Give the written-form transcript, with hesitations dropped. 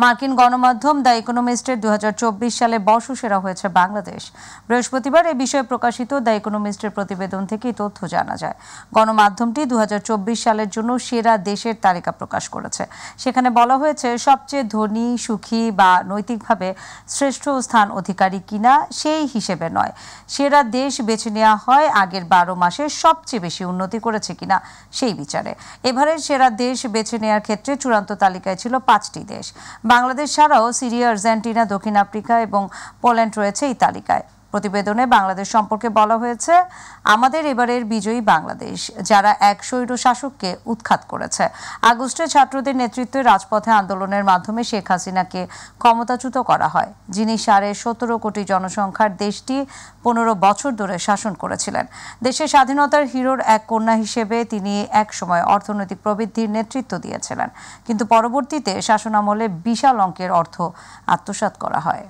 মার্কিন গণমাধ্যম দ্য ইকোনমিস্টের 2024 সালে বর্ষসেরা হয়েছে বাংলাদেশ। বৃহস্পতিবার এ বিষয়ে প্রকাশিত দ্য ইকোনমিস্টের প্রতিবেদন থেকে তথ্য জানা যায়। গণমাধ্যমটি 2024 সালের জন্য সেরা দেশের তালিকা প্রকাশ করেছে। সেখানে বলা হয়েছে, সবচেয়ে ধনী, সুখী বা নৈতিকভাবে শ্রেষ্ঠ স্থান অধিকারী কিনা সেই হিসেবে নয়, সেরা দেশ বেছে নেওয়া হয় আগের 12 মাসে সবচেয়ে বেশি উন্নতি করেছে কিনা সেই বিচারে। এবারের সেরা দেশ বেছে নেওয়ার ক্ষেত্রে চূড়ান্ত তালিকায় ছিল 5টি দেশ। বাংলাদেশ ছাড়াও সিরিয়া, আর্জেন্টিনা, দক্ষিণ আফ্রিকা এবং পোল্যান্ড রয়েছে এই তালিকায়। প্রতিবেদনে বাংলাদেশ সম্পর্কে বলা হয়েছে, আমাদের এবারের বিজয়ী বাংলাদেশ, যারা এক স্বৈর শাসককে উৎখাত করেছে। আগস্টে ছাত্রদের নেতৃত্বে রাজপথে আন্দোলনের মাধ্যমে শেখ হাসিনাকে ক্ষমতাচ্যুত করা হয়, যিনি 17.5 কোটি জনসংখ্যার দেশটি 15 বছর ধরে শাসন করেছিলেন। দেশের স্বাধীনতার হিরোর এক কন্যা হিসেবে তিনি এক সময় অর্থনৈতিক প্রবৃদ্ধির নেতৃত্ব দিয়েছিলেন, কিন্তু পরবর্তীতে শাসনামলে বিশাল অঙ্কের অর্থ আত্মসাৎ করা হয়।